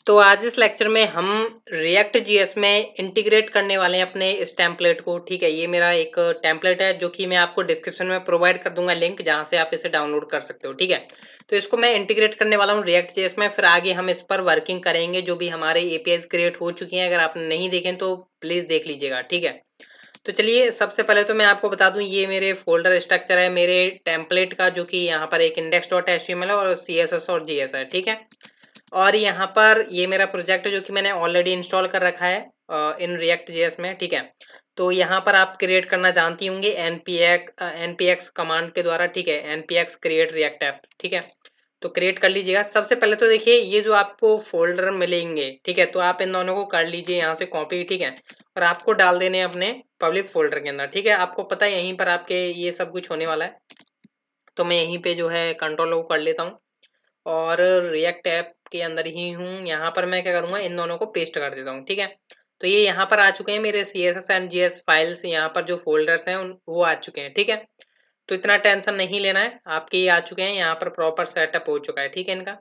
तो आज इस लेक्चर में हम रिएक्ट जीएस में इंटीग्रेट करने वाले हैं अपने इस टेम्पलेट को। ठीक है, ये मेरा एक टेम्पलेट है जो कि मैं आपको डिस्क्रिप्शन में प्रोवाइड कर दूंगा लिंक, जहां से आप इसे डाउनलोड कर सकते हो। ठीक है, तो इसको मैं इंटीग्रेट करने वाला हूँ रिएक्ट जीएस में। फिर आगे हम इस पर वर्किंग करेंगे। जो भी हमारे एपीआईज क्रिएट हो चुकी हैं, अगर आपने नहीं देखें तो प्लीज देख लीजिएगा। ठीक है, तो चलिए सबसे पहले तो मैं आपको बता दूं, ये मेरे फोल्डर स्ट्रक्चर है मेरे टेम्पलेट का, जो कि यहाँ पर एक index.html है और CSS और JS है। ठीक है, और यहाँ पर ये मेरा प्रोजेक्ट है जो कि मैंने ऑलरेडी इंस्टॉल कर रखा है इन रिएक्ट जेएस में। ठीक है, तो यहाँ पर आप क्रिएट करना जानती होंगे npx कमांड के द्वारा। ठीक है, npx क्रिएट रिएक्ट ऐप। ठीक है, तो क्रिएट कर लीजिएगा। सबसे पहले तो देखिए, ये जो आपको फोल्डर मिलेंगे, ठीक है, तो आप इन दोनों को कर लीजिए यहाँ से कॉपी। ठीक है, और आपको डाल देने अपने पब्लिक फोल्डर के अंदर। ठीक है, आपको पता है यहीं पर आपके ये सब कुछ होने वाला है, तो मैं यहीं पे जो है कंट्रोल ओ कर लेता हूँ और रिएक्ट ऐप के अंदर ही हूँ। यहाँ पर मैं क्या करूँगा, इन दोनों को पेस्ट कर देता हूँ। ठीक है, तो ये यहाँ पर आ चुके हैं मेरे CSS एंड JS फाइल्स। यहाँ पर जो फोल्डर्स हैं वो आ चुके हैं। ठीक है, तो इतना टेंशन नहीं लेना है, आपके ये आ चुके हैं, यहाँ पर प्रॉपर सेटअप हो चुका है। ठीक है, इनका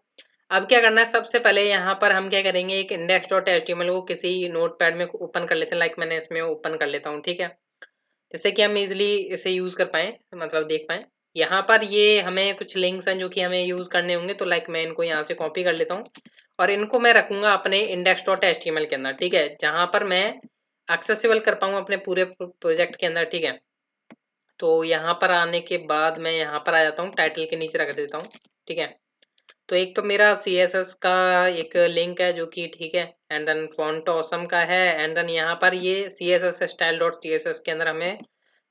अब क्या करना है, सबसे पहले यहाँ पर हम क्या करेंगे, एक index.html को किसी नोटपैड में ओपन कर लेते हैं। लाइक मैंने इसमें ओपन कर लेता हूँ। ठीक है, जिससे कि हम इजिली इसे यूज कर पाए, मतलब देख पाए। यहाँ पर ये हमें कुछ लिंक्स हैं जो कि हमें यूज करने होंगे, तो लाइक मैं इनको यहाँ से कॉपी कर लेता हूँ और इनको मैं रखूंगा अपने index.html के अंदर। ठीक है, जहां पर मैं एक्सेसिबल कर पाऊँ अपने पूरे प्रोजेक्ट के अंदर। ठीक है, तो यहाँ पर आने के बाद मैं यहाँ पर आ जाता हूँ, टाइटल के नीचे रख देता हूँ। ठीक है, तो एक तो मेरा CSS का एक लिंक है जो कि ठीक है, एंड देन फॉन्ट ऑसम का है, एंड देन यहाँ पर ये CSS style.css के अंदर हमें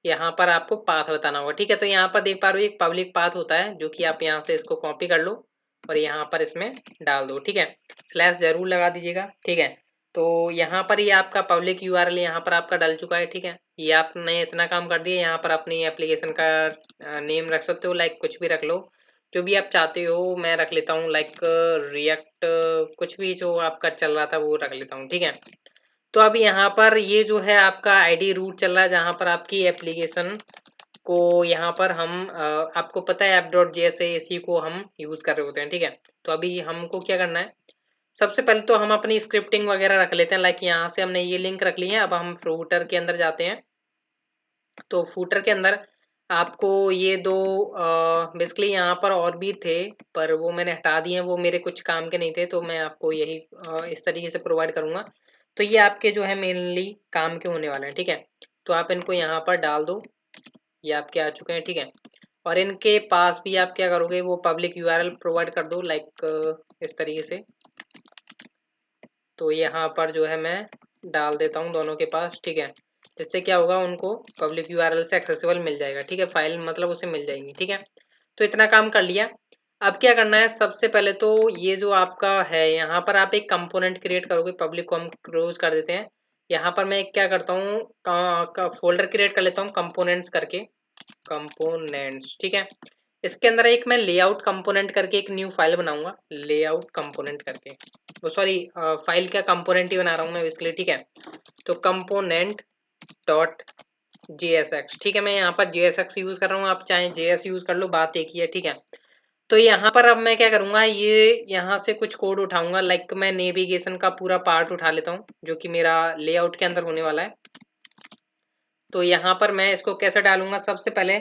यहाँ पर आपको पाथ बताना होगा। ठीक है, तो यहाँ पर देख पा रहे हो एक पब्लिक पाथ होता है, जो कि आप यहाँ से इसको कॉपी कर लो और यहाँ पर इसमें डाल दो। ठीक है, स्लैश जरूर लगा दीजिएगा। ठीक है, तो यहाँ पर ये आपका पब्लिक URL यहाँ पर आपका डल चुका है। ठीक है, ये आपने इतना काम कर दिया। यहाँ पर अपनी एप्लीकेशन का नेम रख सकते हो, लाइक कुछ भी रख लो जो भी आप चाहते हो। मैं रख लेता हूँ लाइक रिएक्ट, कुछ भी जो आपका चल रहा था वो रख लेता हूँ। ठीक है, तो अब यहाँ पर ये जो है आपका आईडी रूट चल रहा है, जहाँ पर आपकी एप्लीकेशन को यहाँ पर हम आपको पता है app.js है, इसी को हम यूज कर रहे होते हैं। ठीक है, तो अभी हमको क्या करना है, सबसे पहले तो हम अपनी स्क्रिप्टिंग वगैरह रख लेते हैं। लाइक यहाँ से हमने ये लिंक रख ली है। अब हम फूटर के अंदर जाते हैं, तो फूटर के अंदर आपको ये दो बेसिकली यहाँ पर और भी थे, पर वो मैंने हटा दिए हैं, वो मेरे कुछ काम के नहीं थे, तो मैं आपको यही इस तरीके से प्रोवाइड करूंगा। तो ये आपके जो है मेनली काम के होने वाले हैं। ठीक है, तो आप इनको यहाँ पर डाल दो, ये आपके आ चुके हैं। ठीक है, और इनके पास भी आप क्या करोगे, वो पब्लिक URL प्रोवाइड कर दो, लाइक इस तरीके से। तो यहाँ पर जो है मैं डाल देता हूँ दोनों के पास। ठीक है, जिससे क्या होगा, उनको पब्लिक URL से एक्सेसिबल मिल जाएगा। ठीक है, फाइल मतलब उसे मिल जाएगी। ठीक है, तो इतना काम कर लिया। अब क्या करना है, सबसे पहले तो ये जो आपका है, यहाँ पर आप एक कंपोनेंट क्रिएट करोगे। पब्लिक को हम क्लोज कर देते हैं। यहाँ पर मैं क्या करता हूँ, फोल्डर क्रिएट कर लेता हूँ कंपोनेंट्स करके, कंपोनेंट्स। ठीक है, इसके अंदर एक मैं लेआउट कंपोनेंट करके एक न्यू फाइल बनाऊंगा, लेआउट कंपोनेंट करके। वो सॉरी, फाइल क्या, कंपोनेंट ही बना रहा हूँ मैं इसके लिए। ठीक है, तो कंपोनेंट डॉट JSX। ठीक है, मैं यहाँ पर JSX यूज कर रहा हूँ, आप चाहे JS यूज कर लो, बात एक ही है। ठीक है, तो यहाँ पर अब मैं क्या करूंगा, ये यहाँ से कुछ कोड उठाऊंगा। लाइक मैं नेविगेशन का पूरा पार्ट उठा लेता हूँ, जो कि मेरा लेआउट के अंदर होने वाला है। तो यहाँ पर मैं इसको कैसे डालूंगा, सबसे पहले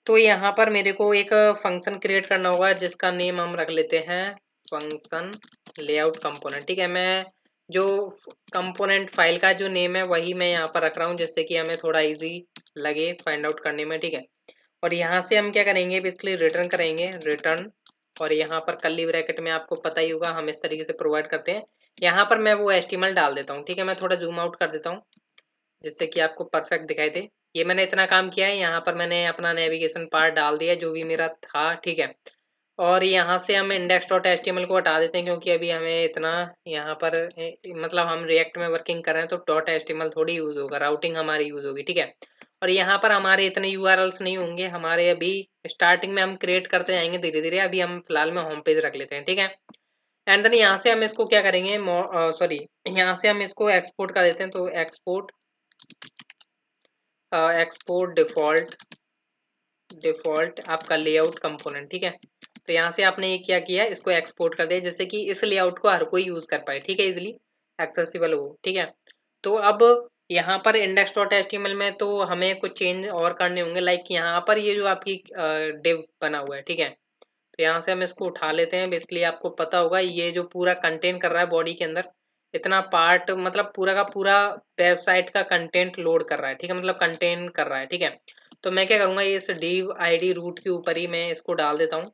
तो यहाँ पर मेरे को एक फंक्शन क्रिएट करना होगा, जिसका नेम हम रख लेते हैं फंक्शन लेआउट कंपोनेंट। ठीक है, मैं जो कंपोनेंट फाइल का जो नेम है वही मैं यहाँ पर रख रहा हूँ, जिससे कि हमें थोड़ा इजी लगे फाइंड आउट करने में। ठीक है, और यहाँ से हम क्या करेंगे, बेसिकली रिटर्न करेंगे, रिटर्न, और यहाँ पर कर्ली ब्रैकेट में आपको पता ही होगा हम इस तरीके से प्रोवाइड करते हैं। यहाँ पर मैं वो HTML डाल देता हूँ। ठीक है, मैं थोड़ा जूम आउट कर देता हूँ, जिससे कि आपको परफेक्ट दिखाई दे। ये मैंने इतना काम किया है, यहाँ पर मैंने अपना नेविगेशन पार्ट डाल दिया जो भी मेरा था। ठीक है, और यहाँ से हम index.html को हटा देते हैं, क्योंकि अभी हमें इतना यहाँ पर मतलब हम रिएक्ट में वर्किंग कर रहे हैं, तो .html थोड़ी यूज होगा, राउटिंग हमारी यूज होगी। ठीक है, और यहाँ पर हमारे इतने URLs नहीं होंगे हमारे, अभी स्टार्टिंग में हम क्रिएट करते जाएंगे धीरे धीरे। अभी हम फिलहाल में होम पेज रख लेते हैं। ठीक है, एंड देन यहाँ से हम इसको क्या करेंगे, सॉरी, यहाँ से हम इसको एक्सपोर्ट कर देते हैं। तो एक्सपोर्ट डिफॉल्ट आपका लेआउट कंपोनेंट। ठीक है, तो यहाँ से आपने ये क्या किया, इसको एक्सपोर्ट कर दिया जिससे कि इस लेआउट को हर कोई यूज कर पाए, ठीक है, इजिली एक्सेसिबल हो, ठीक है। तो अब यहाँ पर index.html में तो हमें कुछ चेंज और करने होंगे, लाइक यहाँ पर ये जो आपकी div बना हुआ है, ठीक है, तो यहाँ से हम इसको उठा लेते हैं। बेसिकली आपको पता होगा ये जो पूरा कंटेंट कर रहा है बॉडी के अंदर, इतना पार्ट मतलब पूरा का पूरा वेबसाइट का कंटेंट लोड कर रहा है, ठीक है, मतलब कंटेंट कर रहा है, ठीक है। तो मैं क्या करूँगा, इस div id रूट के ऊपर ही मैं इसको डाल देता हूँ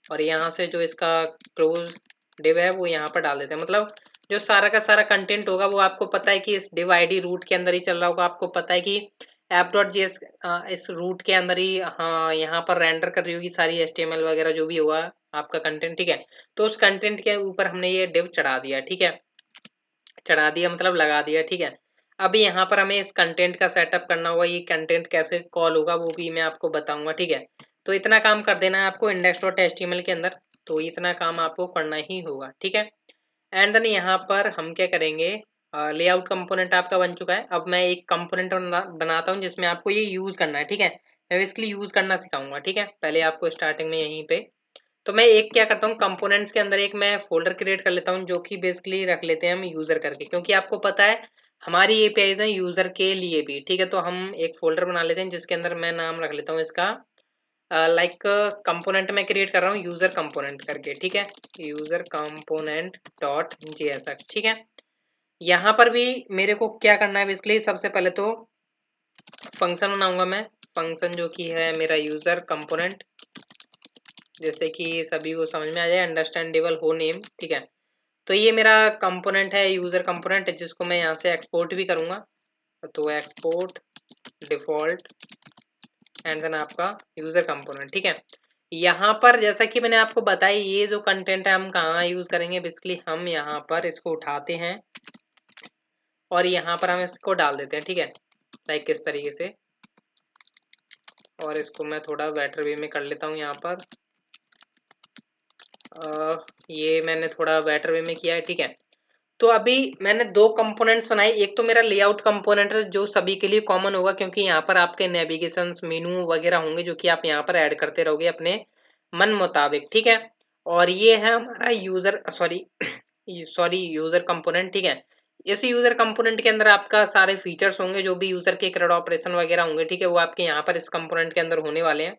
और यहाँ से जो इसका क्लोज div है वो यहाँ पर डाल देते हैं। मतलब जो सारा का सारा कंटेंट होगा वो आपको पता है कि इस div id रूट के अंदर ही चल रहा होगा। आपको पता है कि app.js इस रूट के अंदर ही हाँ यहाँ पर रेंडर कर रही होगी सारी HTML वगैरह जो भी होगा आपका कंटेंट, ठीक है। तो उस कंटेंट के ऊपर हमने ये div चढ़ा दिया, ठीक है, चढ़ा दिया मतलब लगा दिया, ठीक है। अब यहाँ पर हमें इस कंटेंट का सेटअप करना होगा, ये कंटेंट कैसे कॉल होगा वो भी मैं आपको बताऊंगा, ठीक है। तो इतना काम कर देना है आपको index.html के अंदर, तो इतना काम आपको करना ही होगा, ठीक है। एंड देन यहाँ पर हम क्या करेंगे, लेआउट कंपोनेंट आपका बन चुका है। अब मैं एक कंपोनेंट बनाता हूँ जिसमें आपको ये यूज करना है, ठीक है। मैं इसके लिए यूज करना सिखाऊंगा, ठीक है। पहले आपको स्टार्टिंग में यहीं पे तो मैं एक क्या करता हूँ, कंपोनेंट्स के अंदर एक मैं फोल्डर क्रिएट कर लेता हूँ जो कि बेसिकली रख लेते हैं हम यूजर करके, क्योंकि आपको पता है हमारी एपीआईज हैं यूजर के लिए भी, ठीक है। तो हम एक फोल्डर बना लेते हैं जिसके अंदर मैं नाम रख लेता हूँ इसका लाइक कंपोनेंट में क्रिएट कर रहा हूँ यूजर कंपोनेंट करके, ठीक है, यूजर कंपोनेंट डॉट जेएसएक्स, ठीक है। यहाँ पर भी मेरे को क्या करना है, बेसिकली सबसे पहले तो फंक्शन बनाऊंगा मैं, फंक्शन जो कि है मेरा यूजर कंपोनेंट, जैसे कि सभी को समझ में आ जाए, अंडरस्टैंडेबल हो नेम, ठीक है। तो ये मेरा कंपोनेंट है, यूजर कंपोनेंट, जिसको मैं यहाँ से एक्सपोर्ट भी करूंगा। तो एक्सपोर्ट डिफॉल्ट एंड देन आपका यूजर कंपोनेंट, ठीक है। यहाँ पर जैसा कि मैंने आपको बताया ये जो कंटेंट है हम कहाँ यूज करेंगे, बेसिकली हम यहाँ पर इसको उठाते हैं और यहाँ पर हम इसको डाल देते हैं, ठीक है, लाइक किस तरीके से। और इसको मैं थोड़ा बेटर वे में कर लेता हूँ यहाँ पर। ये मैंने थोड़ा बेटर वे में किया है, ठीक है। तो अभी मैंने दो कंपोनेंट्स बनाए, एक तो मेरा लेआउट कंपोनेंट है जो सभी के लिए कॉमन होगा, क्योंकि यहाँ पर आपके नेविगेशन मेनू वगैरह होंगे जो कि आप यहाँ पर ऐड करते रहोगे अपने मन मुताबिक, ठीक है। और ये है हमारा यूजर यूजर कंपोनेंट, ठीक है। इस यूजर कंपोनेंट के अंदर आपका सारे फीचर्स होंगे, जो भी यूजर के क्रेड ऑपरेशन वगैरह होंगे, ठीक है, वो आपके यहाँ पर इस कंपोनेंट के अंदर होने वाले हैं।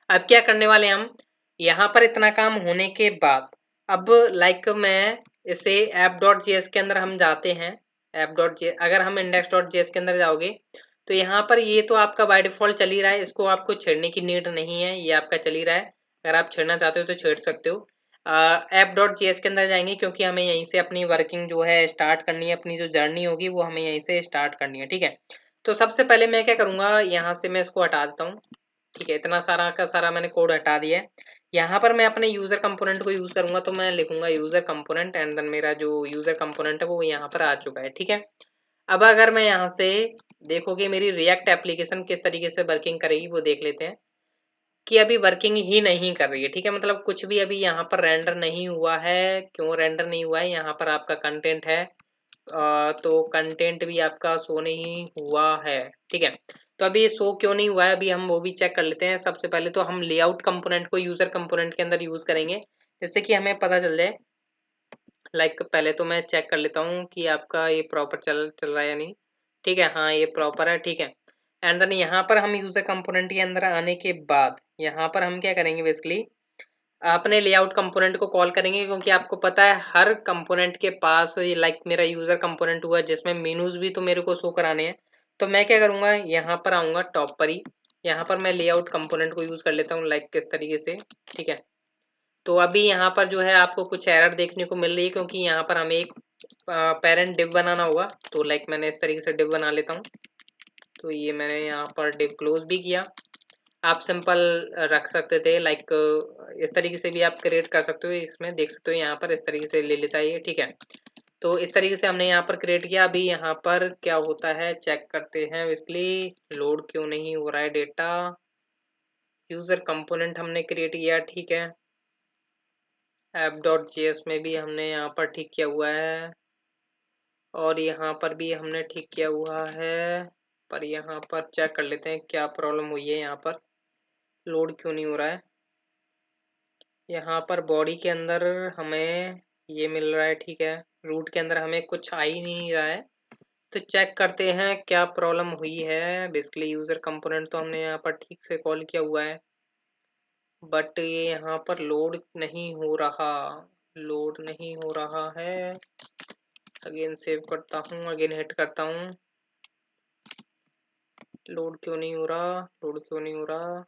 अब क्या करने वाले हैं हम, यहाँ पर इतना काम होने के बाद अब लाइक मैं इसे app.js के अंदर हम जाते हैं। app.js अगर हम index.js के अंदर जाओगे तो यहाँ पर ये तो आपका बाय डिफॉल्ट चल ही रहा है, इसको आपको छेड़ने की नीड नहीं है, ये आपका चल ही रहा है। अगर आप छेड़ना चाहते हो तो छेड़ सकते हो। app.js के अंदर जाएंगे क्योंकि हमें यहीं से अपनी वर्किंग जो है स्टार्ट करनी है, अपनी जो जर्नी होगी वो हमें यहीं से स्टार्ट करनी है, ठीक है। तो सबसे पहले मैं क्या करूंगा, यहाँ से मैं इसको हटा देता हूँ, ठीक है। इतना सारा का सारा मैंने कोड हटा दिया है। यहाँ पर मैं अपने यूजर कंपोनेंट को यूज करूंगा, तो मैं लिखूंगा यूजर कंपोनेंट एंड देन मेरा जो यूजर कंपोनेंट है वो यहाँ पर आ चुका है, ठीक है। अब अगर मैं यहाँ से देखोगे मेरी रिएक्ट एप्लीकेशन किस तरीके से वर्किंग करेगी वो देख लेते हैं, कि अभी वर्किंग ही नहीं कर रही है, ठीक है। मतलब कुछ भी अभी यहाँ पर रेंडर नहीं हुआ है। क्यों रेंडर नहीं हुआ है, यहाँ पर आपका कंटेंट है तो कंटेंट भी आपका शो नहीं हुआ है, ठीक है। तो अभी ये शो क्यों नहीं हुआ है, अभी हम वो भी चेक कर लेते हैं। सबसे पहले तो हम लेआउट कंपोनेंट को यूजर कंपोनेंट के अंदर यूज करेंगे, जिससे कि हमें पता चल जाए। लाइक पहले तो मैं चेक कर लेता हूँ कि आपका ये प्रॉपर चल चल रहा है या नहीं, ठीक है, हाँ ये प्रॉपर है, ठीक है। एंड देन यहाँ पर हम यूजर कंपोनेंट के अंदर आने के बाद यहाँ पर हम क्या करेंगे, बेसिकली अपने लेआउट कंपोनेंट को कॉल करेंगे, क्योंकि आपको पता है हर कंपोनेंट के पास ये लाइक मेरा यूजर कंपोनेंट हुआ जिसमें मेनूज भी तो मेरे को शो कराने हैं। तो मैं क्या करूंगा, यहाँ पर आऊंगा टॉप पर ही, यहाँ पर मैं लेआउट कंपोनेंट को यूज कर लेता हूँ लाइक किस तरीके से, ठीक है। तो अभी यहाँ पर जो है आपको कुछ एरर देखने को मिल रही है, क्योंकि यहाँ पर हमें एक पेरेंट डिव बनाना होगा। तो लाइक मैंने इस तरीके से डिव बना लेता हूँ। तो ये मैंने यहाँ पर डिव क्लोज भी किया। आप सिंपल रख सकते थे लाइक इस तरीके से भी आप क्रिएट कर सकते हो, इसमें देख सकते हो यहाँ पर इस तरीके से ले लेता है ये, ठीक है। तो इस तरीके से हमने यहाँ पर क्रिएट किया। अभी यहाँ पर क्या होता है चेक करते हैं, बेसिकली लोड क्यों नहीं हो रहा है डेटा। यूजर कंपोनेंट हमने क्रिएट किया, ठीक है। app.js में भी हमने यहाँ पर ठीक किया हुआ है और यहाँ पर भी हमने ठीक किया हुआ है, पर यहाँ पर चेक कर लेते हैं क्या प्रॉब्लम हुई है, यहाँ पर लोड क्यों नहीं हो रहा है। यहाँ पर बॉडी के अंदर हमें ये मिल रहा है, ठीक है। रूट के अंदर हमें कुछ आ ही नहीं रहा है, तो चेक करते हैं क्या प्रॉब्लम हुई है। बेसिकली यूजर कंपोनेंट तो हमने यहाँ पर ठीक से कॉल किया हुआ है, बट ये यहाँ पर लोड नहीं हो रहा, लोड नहीं हो रहा है। अगेन सेव करता हूँ, अगेन हिट करता हूँ। लोड क्यों नहीं हो रहा, लोड क्यों नहीं हो रहा।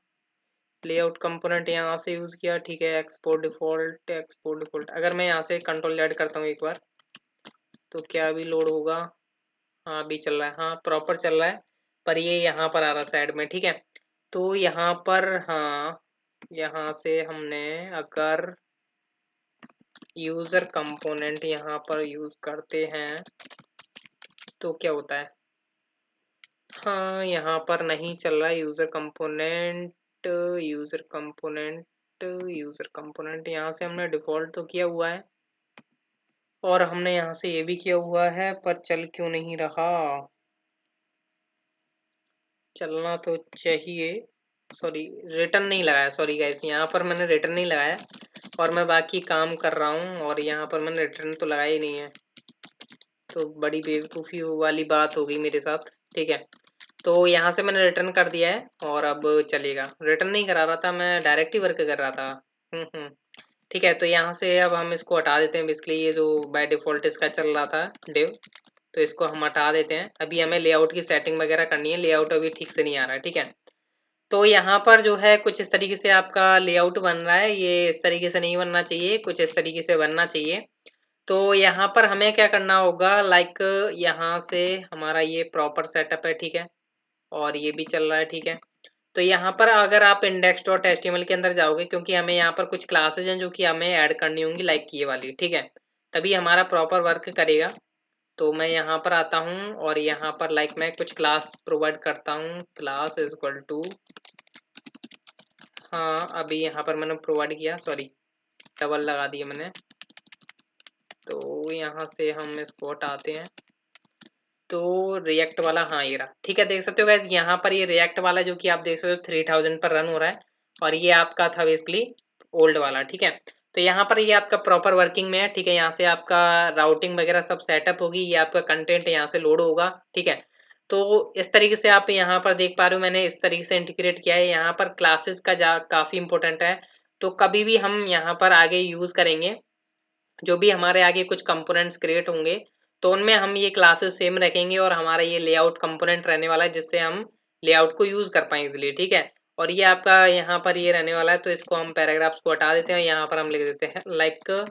लेआउट कंपोनेंट यहाँ से यूज किया, ठीक है। Export default, export default. अगर मैं यहाँ से कंट्रोल ऐड करता हूँ एक बार, तो क्या अभी लोड होगा? हाँ अभी चल रहा है, हाँ प्रॉपर चल रहा है, पर ये यहाँ पर आ रहा है साइड में, ठीक है। तो यहाँ पर हाँ, यहाँ से हमने अगर यूजर कंपोनेंट यहाँ पर यूज करते हैं तो क्या होता है? हाँ यहाँ पर नहीं चल रहा है user component, user component, user component. यहाँ से हमने डिफॉल्ट तो किया हुआ है और हमने यहाँ से ये भी किया हुआ है, पर चल क्यों नहीं रहा? चलना तो चाहिए। सॉरी, रिटर्न नहीं लगाया, सॉरी गाइस, यहाँ पर मैंने रिटर्न नहीं लगाया और मैं बाकी काम कर रहा हूँ और यहाँ पर मैंने रिटर्न तो लगाया ही नहीं है, तो बड़ी बेवकूफ़ी वाली बात हो गई मेरे साथ, ठीक है। तो यहाँ से मैंने रिटर्न कर दिया है और अब चलेगा। रिटर्न नहीं करा रहा था मैं, डायरेक्ट ही वर्क कर रहा था। हम्म। ठीक है, तो यहाँ से अब हम इसको हटा देते हैं। बेसिकली ये जो बाय डिफ़ॉल्ट इसका चल रहा था डिव, तो इसको हम हटा देते हैं। अभी हमें लेआउट की सेटिंग वगैरह करनी है, लेआउट अभी ठीक से नहीं आ रहा है, ठीक है। तो यहाँ पर जो है कुछ इस तरीके से आपका लेआउट बन रहा है, ये इस तरीके से नहीं बनना चाहिए, कुछ इस तरीके से बनना चाहिए। तो यहाँ पर हमें क्या करना होगा, लाइक यहाँ से हमारा ये प्रॉपर सेटअप है, ठीक है, और ये भी चल रहा है, ठीक है। तो यहाँ पर अगर आप index.html के अंदर जाओगे, क्योंकि हमें यहाँ पर कुछ क्लासेज हैं जो कि हमें ऐड करनी होंगी, लाइक ये वाली, ठीक है, तभी हमारा प्रॉपर वर्क करेगा। तो मैं यहाँ पर आता हूँ और यहाँ पर लाइक मैं कुछ क्लास प्रोवाइड करता हूँ, क्लास इज इक्वल टू, हाँ अभी यहाँ पर मैंने प्रोवाइड किया, सॉरी डबल लगा दिया मैंने। तो यहाँ से हम इसको हटाते हैं, तो रिएक्ट वाला, हाँ ये रहा, ठीक है। देख सकते हो गाइस, यहाँ पर ये रिएक्ट वाला जो कि आप देख सकते हो 3000 पर रन हो रहा है, और ये आपका था बेसिकली ओल्ड वाला, ठीक है। तो यहाँ पर ये आपका प्रॉपर वर्किंग में है, ठीक है। यहाँ से आपका राउटिंग वगैरह सब सेटअप होगी, ये आपका कंटेंट यहाँ से लोड होगा, ठीक है। तो इस तरीके से आप यहाँ पर देख पा रहे हो, मैंने इस तरीके से इंटीग्रेट किया है। यहाँ पर क्लासेस का काफी इंपॉर्टेंट है, तो कभी भी हम यहाँ पर आगे यूज करेंगे, जो भी हमारे आगे कुछ कंपोनेंट्स क्रिएट होंगे, तो उनमें हम ये क्लासेस सेम रखेंगे और हमारा ये लेआउट कंपोनेंट रहने वाला है, जिससे हम लेआउट को यूज कर पाए इजिली, ठीक है। और ये आपका यहाँ पर ये रहने वाला है, तो इसको हम पैराग्राफ्स को हटा देते हैं, यहाँ पर हम लिख देते हैं लाइक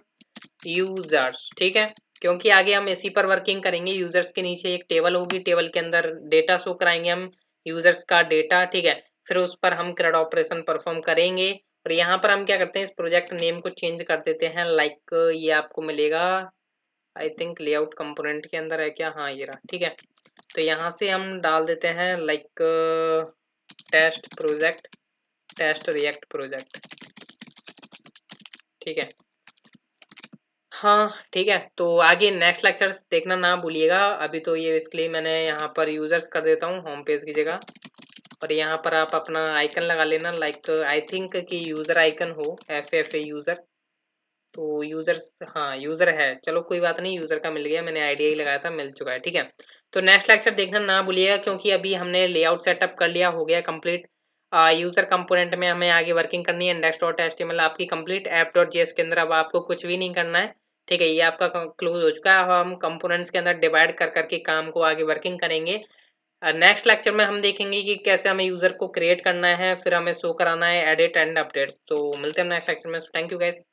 यूजर्स, ठीक है। क्योंकि आगे हम इसी पर वर्किंग करेंगे। यूजर्स के नीचे एक टेबल होगी, टेबल के अंदर डेटा शो कराएंगे हम, यूजर्स का डेटा, ठीक है। फिर उस पर हम CRUD ऑपरेशन परफॉर्म करेंगे, और यहाँ पर हम क्या करते हैं, इस प्रोजेक्ट नेम को चेंज कर देते हैं, लाइक ये आपको मिलेगा, आई थिंक लेआउट कंपोनेंट के अंदर है क्या, हाँ ये रहा, ठीक है। तो यहाँ से हम डाल देते हैं like test project, test React project, ठीक है। हाँ ठीक है, तो आगे नेक्स्ट लेक्चर्स देखना ना भूलिएगा। अभी तो ये बेसिकली मैंने यहाँ पर यूजर्स कर देता हूँ होम पेज की जगह, और यहाँ पर आप अपना आइकन लगा लेना, लाइक आई थिंक कि यूजर आइकन हो, FFA यूजर। तो यूजर्स, हाँ यूजर है, चलो कोई बात नहीं, यूजर का मिल गया, मैंने आईडी ही लगाया था, मिल चुका है, ठीक है। तो नेक्स्ट लेक्चर देखना ना भूलिएगा, क्योंकि अभी हमने लेआउट सेटअप कर लिया, हो गया कंप्लीट। यूजर कंपोनेंट में हमें आगे वर्किंग करनी है, index.html आपकी कंप्लीट, app.js के अंदर अब आपको कुछ भी नहीं करना है, ठीक है। ये आपका क्लोज हो चुका है। अब हम कंपोनेंट्स के अंदर डिवाइड कर करके काम को आगे वर्किंग करेंगे। नेक्स्ट लेक्चर में हम देखेंगे कि कैसे हमें यूजर को क्रिएट करना है, फिर हमें शो कराना है, एडिट एंड अपडेट। तो मिलते हैं नेक्स्ट लेक्चर में। Thank you guys.